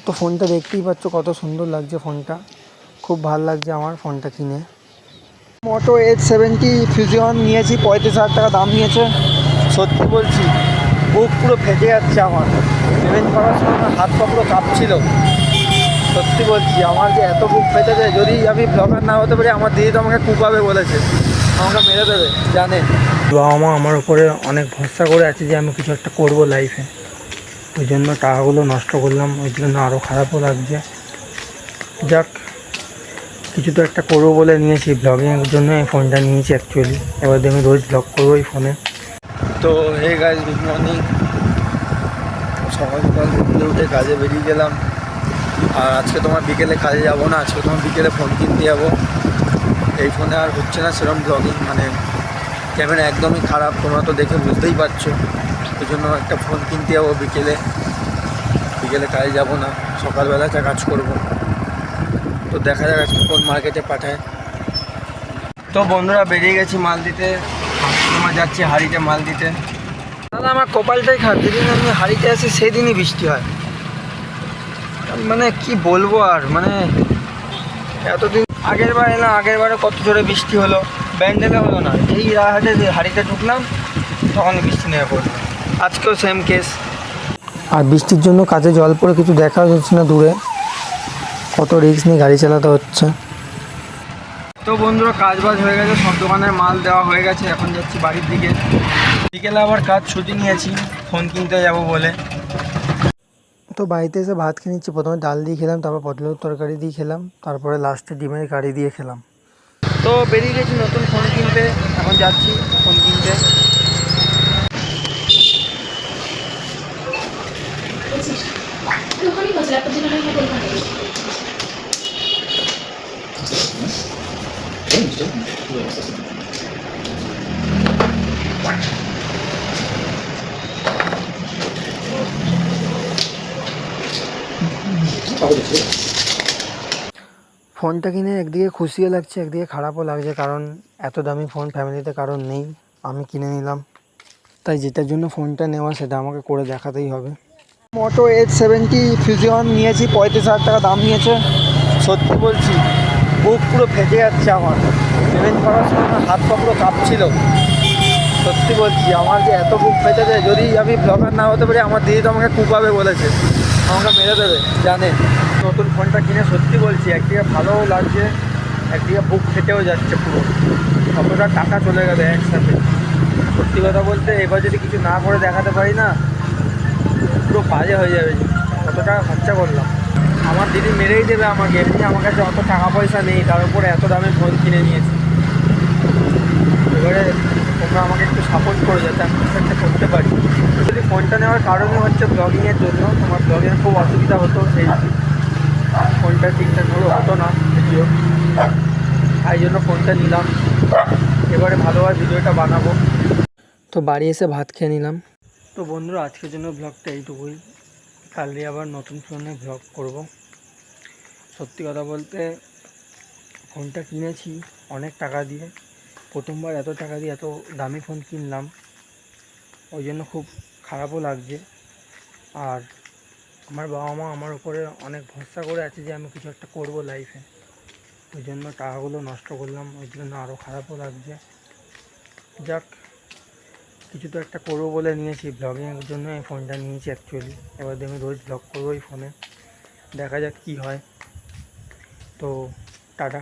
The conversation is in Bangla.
তো ফোনটা দেখতেই পাচ্ছ কত সুন্দর লাগছে ফোনটা, খুব ভালো লাগছে আমার ফোনটা কিনে। মোটো H70 ফিউশন নিয়েছি, 35,000 টাকা দাম নিয়েছে। সত্যি বলছি বুক পুরো ফেটে যাচ্ছে আমার, পেমেন্ট করার সময় আমার হাত পা পুরো কাঁপছিল। সত্যি বলছি আমার যে এত বুক ফেটে যায়, যদি আমি ব্লগার না হতে পারি আমার দিদি তো আমাকে কুপাবে বলেছে, আমাকে মেরে দেবে জানে। বাবা মা আমার উপরে অনেক ভরসা করে আছে যে আমি কিছু একটা করবো লাইফে, ওই জন্য টাকাগুলো নষ্ট করলাম, ওই জন্য আরও খারাপও লাগছে। যাক, কিছু তো একটা করবো বলে নিয়েছি, ব্লগিংয়ের জন্য এই ফোনটা নিয়েছি অ্যাকচুয়ালি। এবার আমি রোজ ব্লগ করবো এই ফোনে। তো হে গাইস, গুড মর্নিং। সকাল সকাল ঘুরতে উঠে কাজে বেরিয়ে গেলাম। আর আজকে তোমার বিকেলে কাজে যাবো না, আজকে তোমার বিকেলে ফোন কিনতে যাবো। এই ফোনে আর হচ্ছে না সেরকম ব্লগিং, মানে ক্যামেরা একদমই খারাপ, তোমরা তো দেখে বুঝতেই পারছো। ওই জন্য একটা ফোন কিনতে যাবো বিকেলে কাজে যাবো না, সকালবেলাটা কাজ করবো। তো দেখা যাক আজকে কোন মার্কেটে পাঠায়। তো বন্ধুরা বেরিয়ে গেছি মাল দিতে, আমার যাচ্ছি হাড়িতে মাল দিতে। দাদা আমার কপালটাই খারাপ, যেদিন আমি হাড়িতে আসি সেদিনই বৃষ্টি হয়। মানে কি বলবো আর, মানে এতদিন আগের বার এলাম, আগের বারে কত জোরে বৃষ্টি হলো, ব্যান্ডেলে হলো না, এই রাহাটে হাড়িতে ঢুকলাম তখন বৃষ্টি নেমে পড়লো। আজকেও সেম কেস। আর বৃষ্টির জন্য কাজে জল পড়ে কিছু দেখা যাচ্ছে না দূরে, কত রিস্ক নিয়ে গাড়ি চালাতে হচ্ছে। তো বন্ধুরা কাজ বাজ হয়ে গেছে, সব দোকানের মাল দেওয়া হয়ে গেছে, এখন যাচ্ছি বাড়ির দিকে। বিকেলে আবার কাজ ছুটি নিয়েছি ফোন কিনতে যাব বলে। তো বাড়িতে এসে ভাত খেয়ে নিচ্ছি, প্রথমে ডাল দিয়ে খেলাম, তারপর পটলের তরকারি দিয়ে খেলাম, তারপরে লাস্টে ডিমের কারি দিয়ে খেলাম। তো বেরিয়ে গেছি নতুন ফোন কিনতে, এখন যাচ্ছি ফোন কিনতে। ফোনটা কিনে একদিকে খুশিও লাগছে, একদিকে খারাপও লাগছে, কারণ এত দামি ফোন ফ্যামিলিতে কারণ নেই, আমি কিনে নিলাম। তাই যেটার জন্য ফোনটা নেওয়া সেটা আমাকে করে দেখাতেই হবে। মোটো H70 ফিউশন নিয়েছি, 35,000 টাকা দাম নিয়েছে। সত্যি বলছি বুক পুরো ফেটে যাচ্ছে আমার, পেমেন্ট করার সময় আমার হাত পা পুরো কাঁপছিল। সত্যি বলছি আমার যে এত বুক ফেটে যায়, যদি আমি ব্লগার না হতে পারি আমার দিদি তো আমাকে কুপাবে বলেছে, আমাকে মেরে দেবে জানে। নতুন ফোনটা কিনে সত্যি বলছি একদিকে ভালোও লাগছে, একদিকে বুক ফেটেও যাচ্ছে পুরো, কতটা টাকা চলে গেলে একসাথে। সত্যি কথা বলতে এবার যদি কিছু না করে দেখাতে পারি না, পুরো বাজে হয়ে যাবে। কত টাকা খরচা করলাম, আমার দিদি মেরেই দেবে আমাকে, এমনি আমার কাছে অত টাকা পয়সা নেই, তার উপরে এত দামে ফোন কিনে নিয়েছি। এবারে তোমরা আমাকে একটু সাপোর্ট করে যাতে আমি কিছু একটা করতে পারি। যদি ফোনটা নেওয়ার কারণই হচ্ছে ব্লগিংয়ের জন্য, তোমার ব্লগিংয়ের খুব অসুবিধা হতো, সেই ফোনটা ঠিকঠাক ধরো হতো না ভিডিও, তাই জন্য ফোনটা নিলাম। এবারে ভালোভাবে ভিডিওটা বানাবো। তো বাড়ি এসে ভাত খেয়ে নিলাম। তো বন্ধুরা আজকের জন্য ব্লগটা এইটুকুই, কালকে আবার নতুন ফোনে ব্লগ করব। সত্যি কথা বলতে ফোনটা কিনেছি অনেক টাকা দিয়ে, প্রথমবার এত টাকা দিয়ে এত দামি ফোন কিনলাম, ওই জন্য খুব খারাপও লাগছে। আর আমার বাবা মা আমার উপরে অনেক ভরসা করে আছে যে আমি কিছু একটা করবো লাইফে, ওই জন্য টাকাগুলো নষ্ট করলাম, ওই জন্য আরও খারাপও লাগছে। যাক, কিছু তো একটা করবো বলে নিয়েছি, ব্লগিংয়ের জন্য এই ফোনটা নিয়েছি অ্যাকচুয়ালি। এবার আমি রোজ ব্লগ করবো এই ফোনে, দেখা যাক কী হয়। তো টাটা।